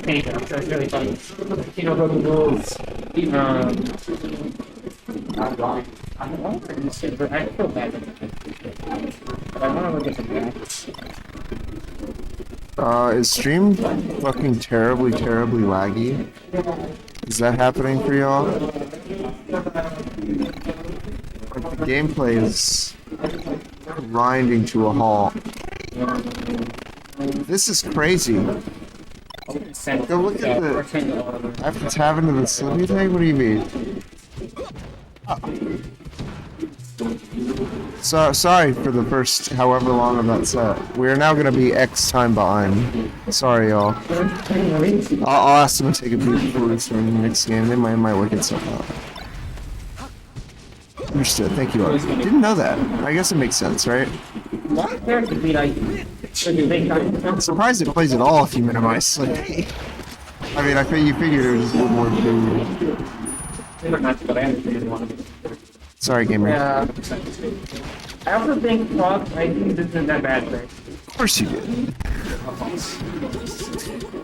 Volcano, so it's really funny. Volcano Broken Rules. I don't know if this shit, but I feel bad. But I want to look at the back. Is stream fucking terribly laggy? Is that happening for y'all? Like, the gameplay is grinding to a halt. This is crazy. Go look at the... I have to tab into the Slippy thing? What do you mean? So, sorry for the first however long of that set. We are now going to be X time behind. Sorry, y'all. I'll ask them to take a peek before we start the next game. They might work itself out. Understood. Thank you. Didn't know that. I guess it makes sense, right? I'm surprised it plays at all if you minimize Slippy. I mean, you figured it was just a little more food. Sorry, gamer. Yeah. I also think I think this isn't that bad, right? Of course you did.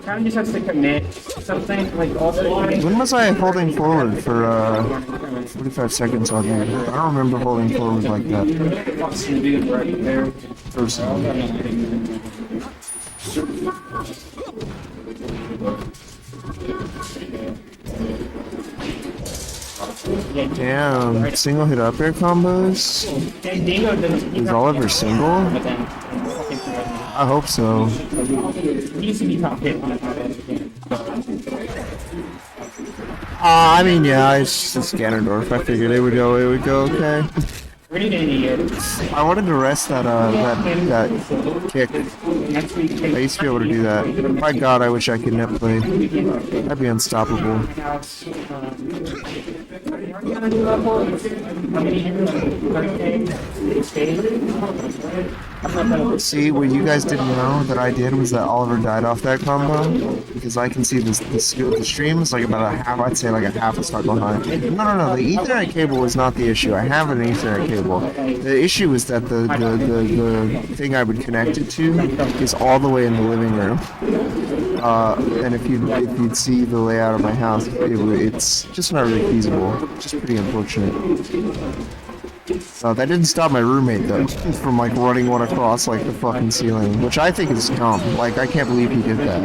Kind of just has to commit something, like also... When was I holding forward for 45 seconds on here? I don't remember holding forward like that. Damn, single hit up air combos? Is Oliver single? I hope so. I mean, yeah, it's just Ganondorf. I figured it would go okay. I wanted to rest that kick. I used to be able to do that. My god, I wish I could net play. I'd be unstoppable. See, what you guys didn't know that I did was that Oliver died off that combo, because I can see the stream is like about a half, I'd say like a half a star behind. No, the Ethernet cable is not the issue. I have an Ethernet cable. The issue is that the thing I would connect it to is all the way in the living room. And if you'd see the layout of my house, it's just not really feasible. Just pretty unfortunate. That didn't stop my roommate though from like running one across like the fucking ceiling, which I think is dumb. Like I can't believe he did that.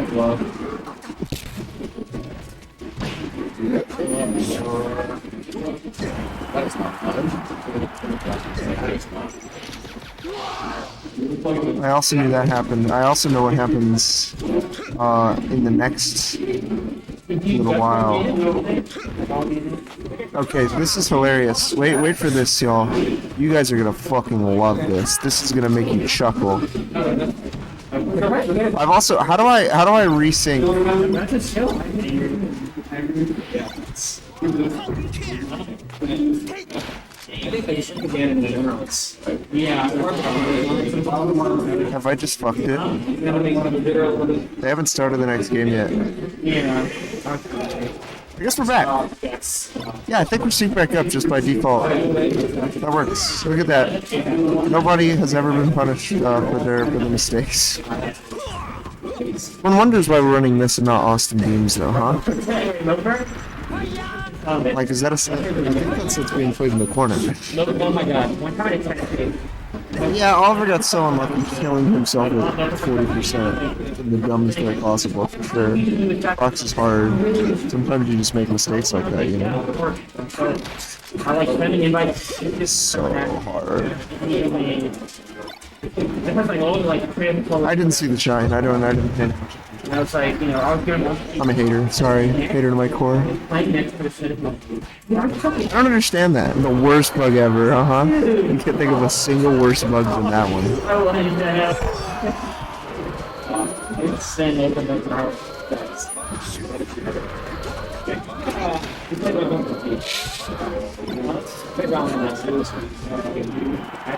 I also knew that happened. I also know what happens in the next little while. Okay, this is hilarious. Wait for this, y'all. You guys are gonna fucking love this. This is gonna make you chuckle. I've also how do I resync? Have I just fucked it? They haven't started the next game yet. I guess we're back. Yeah, I think we're synced back up just by default. That works. Look at that. Nobody has ever been punished for their mistakes. One wonders why we're running this and not Austin Beams though, huh? Like, is that a set? I think that set's being played in the corner. Oh my god. Yeah, Oliver got so unlucky killing himself with 40% in the dumbest way possible, for sure. Box is hard. Sometimes you just make mistakes like that, you know? I like sending invites. It's so hard. I I didn't see the shine. I didn't pay attention. I was like, I was gonna... I'm a hater. Sorry. Hater to my core. I don't understand that. The worst bug ever, You can't think of a single worse bug than that one.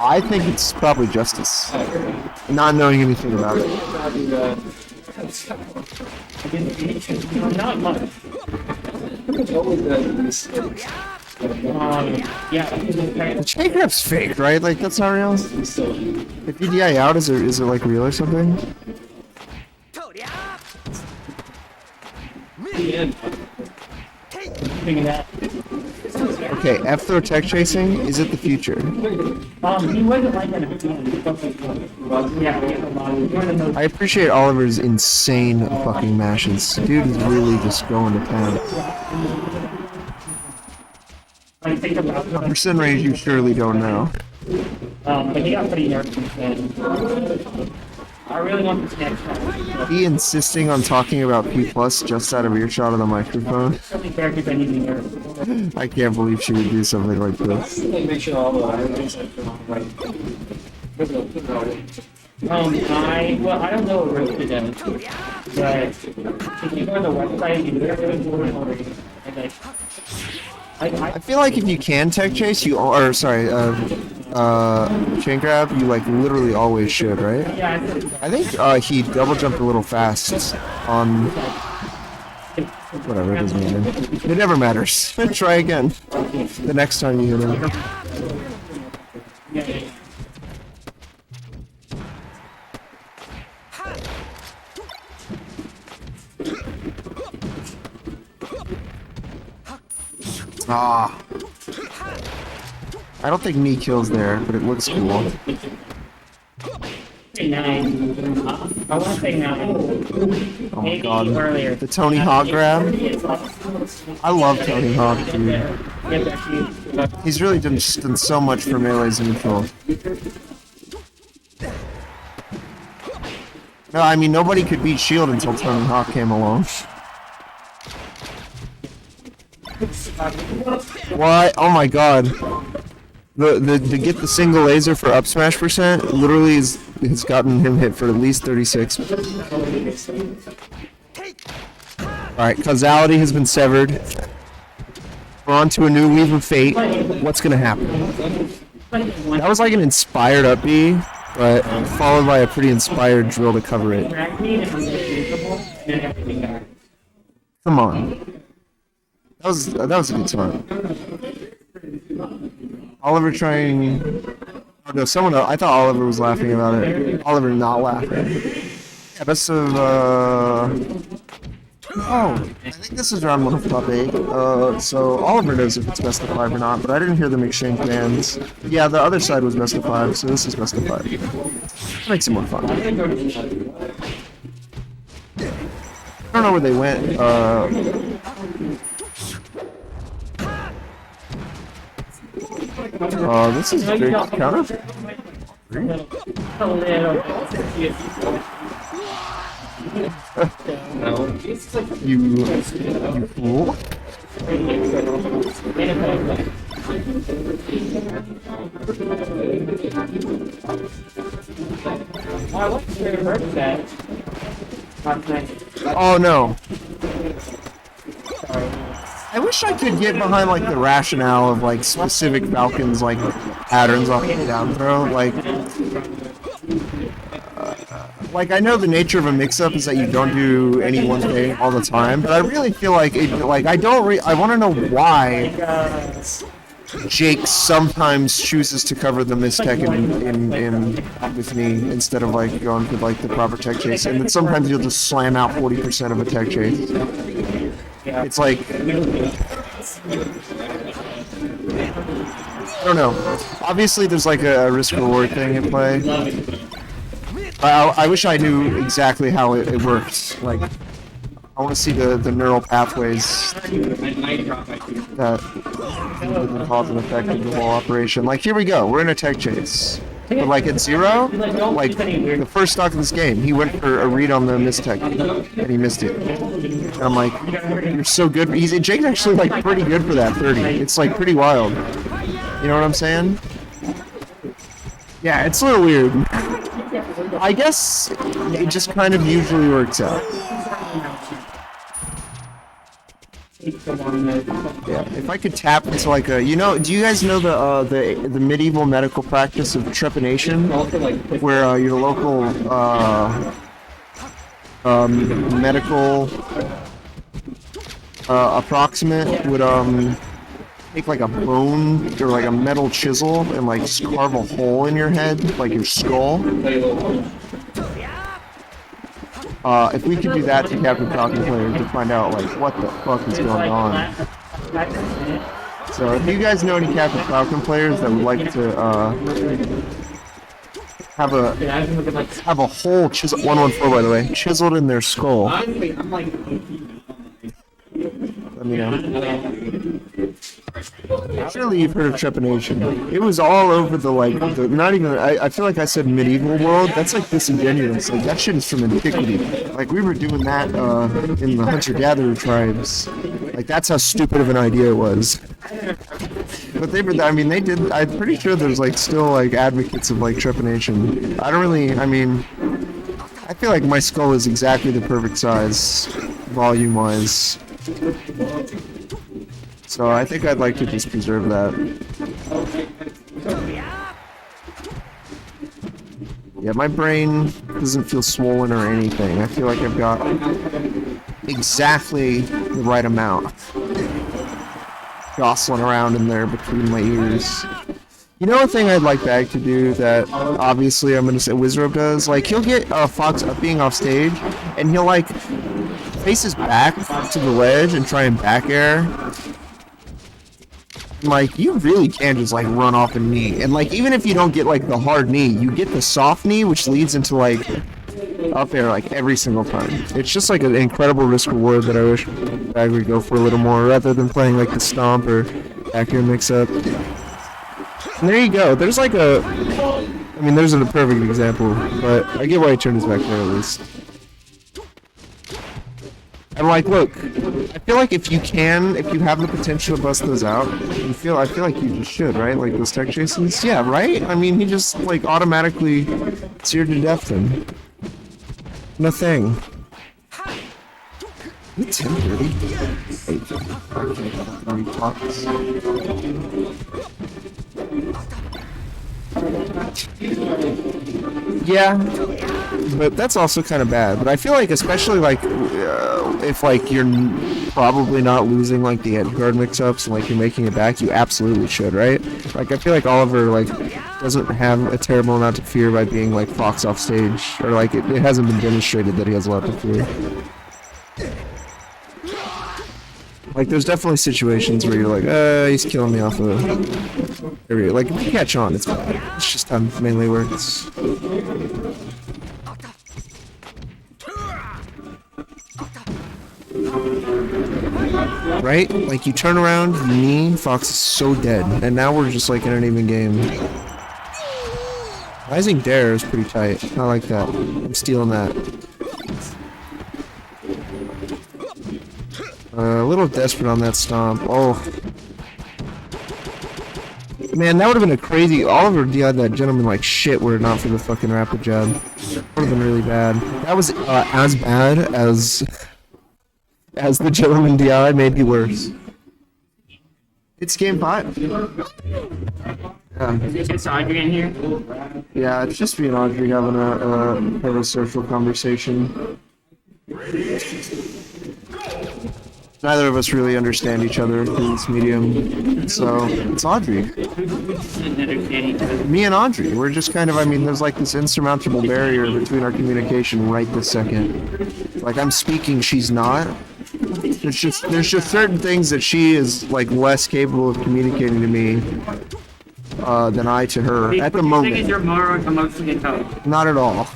I think it's probably justice. Not knowing anything about it. Not much. The chain grab's fake, right? Like, that's not real? If you DI out, is it like real or something? Figure that. Okay, F throw tech chasing, is it the future? He wasn't like that at the beginning. Yeah, we have a lot of one of those. I appreciate Oliver's insane fucking mashes. Dude is really just going to town. I think about Percent range you surely don't know. but he got pretty nervous then. I really want this next one. He insisting on talking about P plus just out of earshot of the microphone. So many characters I need to be nervous. I can't believe she would do something like this. Make sure all the items are right. I don't know what Roasted does, but if you go on the website, you literally and like, I feel like if you can tech chase, you or sorry, chain grab, you like literally always should, right? yeah, I think he double jumped a little fast on whatever, it doesn't matter. It never matters. Try again. The next time you hit him. yeah. Ah. I don't think knee kills there, but it looks cool. Say 9. I want to say 9. Oh my Maybe god. earlier. The Tony Hawk grab. I love Tony Hawk, dude. Yeah, that's you. He's really done so much for melee's and control. No, I mean nobody could beat Shield until Tony Hawk came along. Why? Oh my god. The to get the single laser for up smash percent literally has gotten him hit for at least 36. Alright, causality has been severed. We're on to a new weave of fate. What's gonna happen? That was like an inspired up B, but followed by a pretty inspired drill to cover it. Come on. That was a good time. Oliver trying. Oh, no, someone else. I thought Oliver was laughing about it. Oliver not laughing. Yeah, best of. Oh, I think this is round 1 of top 8. So Oliver knows if it's best of 5 or not, but I didn't hear them exchange bands. Yeah, the other side was best of 5, so this is best of 5. That makes it more fun. I don't know where they went. This is a big counter. You fool. Oh no. I wish I could get behind like the rationale of like specific Falcons like patterns off the down throw. Like I know the nature of a mix-up is that you don't do any one thing all the time, but I really feel like I want to know why Jake sometimes chooses to cover the mistech in with me instead of like going for like the proper tech chase, and then sometimes you'll just slam out 40% of a tech chase. It's like I don't know. Obviously, there's like a risk-reward thing at play. I wish I knew exactly how it works. Like, I want to see the neural pathways that cause and effect of the whole operation. Like, here we go. We're in a tech chase. But like at 0, like the first stock of this game, he went for a read on the mistech, and he missed it. And I'm like, you're so good. Jake's actually like pretty good for that 30. It's like pretty wild. You know what I'm saying? Yeah, it's a little weird. I guess it just kind of usually works out. Yeah, if I could tap into like a, do you guys know the medieval medical practice of trepanation, where your local medical approximate would take like a bone or like a metal chisel and like just carve a hole in your head, like your skull. If we could do that to Captain Falcon players to find out like what the fuck is going on. So if you guys know any Captain Falcon players that would like to have a hole chiseled 114 by the way chiseled in their skull, let me know. Surely you've heard of trepanation. It was all over the not even. I feel like I said medieval world. That's like disingenuous. Like that shit is from antiquity. Like we were doing that in the hunter-gatherer tribes. Like that's how stupid of an idea it was. But they were. I mean, they did. I'm pretty sure there's like still like advocates of like trepanation. I don't really. I mean, I feel like my skull is exactly the perfect size, volume-wise. So I think I'd like to just preserve that. Yeah, my brain doesn't feel swollen or anything. I feel like I've got exactly the right amount jostling around in there between my ears. You know, a thing I'd like Bag to do that obviously I'm gonna say Wizrobe does? Like, he'll get Fox up being off stage, and he'll like face his back to the ledge and try and back air. Like, you really can just like run off a knee, and like even if you don't get like the hard knee, you get the soft knee, which leads into like up air like every single time. It's just like an incredible risk reward that I wish Bag would go for a little more, rather than playing like the stomp or back air mix up. And there you go. There's like a, I mean, there's a perfect example, but I get why he turned his back there at least. And like, look, I feel like if you have the potential to bust those out, I feel like you just should, right? Like those tech chases? Yeah, right? I mean, he just like automatically seared to death him. No thing. It's 10:30. Yeah, but that's also kind of bad. But I feel like, especially like if like you're probably not losing like the edge guard mix-ups and like you're making it back, you absolutely should, right? Like I feel like Oliver like doesn't have a terrible amount of fear by being like Fox off stage, or like it hasn't been demonstrated that he has a lot of fear. Like, there's definitely situations where you're like, he's killing me off of area. Like, if you catch on, it's fine. It's just how it mainly works. Right? Like, you turn around, knee, Fox is so dead. And now we're just, like, in an even game. Rising Dare is pretty tight. I like that. I'm stealing that. A little desperate on that stomp. Oh. Man, that would have been a crazy... Oliver DI'd that gentleman like shit were it not for the fucking rapid jab. Would have been really bad. That was as bad as the gentleman DI, maybe worse. It's game 5. Is it just Audrey in here? Yeah, it's just me and Audrey having a social conversation. Neither of us really understand each other through this medium, so it's Audrey. Me and Audrey, we're just kind of, I mean, there's like this insurmountable barrier between our communication right this second. Like, I'm speaking, she's not. There's just certain things that she is like less capable of communicating to me than I to her at the moment. Is you're more emotionally intelligent? Not at all.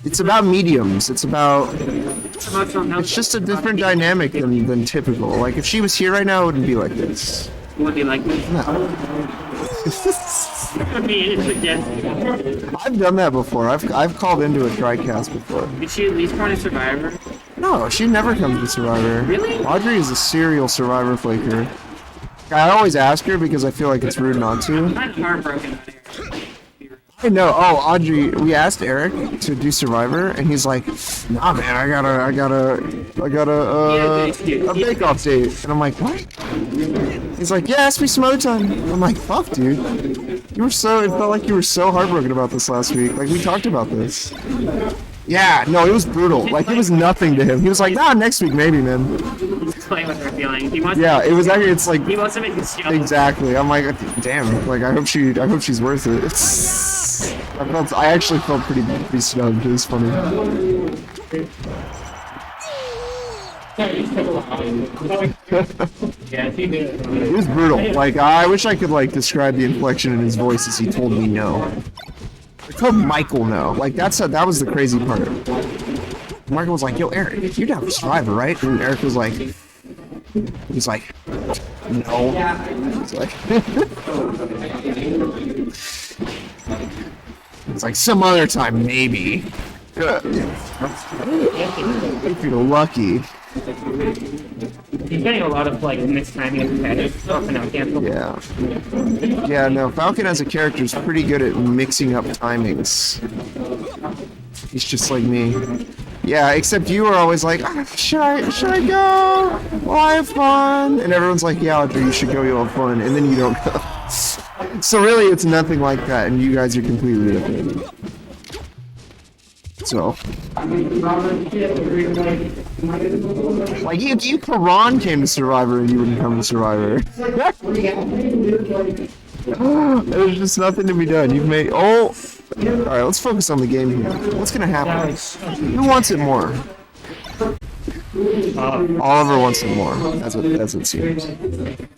It's about mediums. It's about... It's just a different dynamic than typical. Like, if she was here right now, it wouldn't be like this. It would be like this? No. I mean, it's suggesting. I've done that before. I've called into a dry cast before. Did she at least run a Survivor? No, she never comes to Survivor. Really? Audrey is a serial Survivor flaker. I always ask her because I feel like it's rude not to. I'm kind of heartbroken out here. I know. Oh, Audrey, we asked Eric to do Survivor, and he's like, "Nah, man, I got a bake-off date." And I'm like, "What?" He's like, "Yeah, ask me some other time." I'm like, "Fuck, dude, it felt like you were so heartbroken about this last week. Like, we talked about this." Yeah, no, it was brutal. Like, it was nothing to him. He was like, "Nah, next week maybe, man." Playing with her feelings. He wants Yeah, it was actually. It's like he wants to make you jealous. exactly. I'm like, damn. Like, I hope she's worth it. I actually felt pretty snubbed. It was funny. Yeah, he did. It was brutal. Like, I wish I could, like, describe the inflection in his voice as he told me no. I told Michael no. Like, that was the crazy part. Michael was like, yo, Eric, you're down for Survivor, right? And Eric was like, he's like, no. He's like, it's like, some other time, maybe. If you're lucky. He's getting a lot of like mixed timing and competitive stuff, and now cancel. Yeah. Yeah, no, Falcon as a character is pretty good at mixing up timings. He's just like me. Yeah, except you are always like, ah, should I go? Well, I have fun. And everyone's like, yeah, Audrey, you should go, you'll have fun. And then you don't go. So really, it's nothing like that, and you guys are completely different. So. Like, you Karan came to Survivor and you wouldn't come to Survivor. There's just nothing to be done. You've made... Oh! Alright, let's focus on the game here. What's gonna happen? Who wants it more? Oliver wants it more. That's what it seems.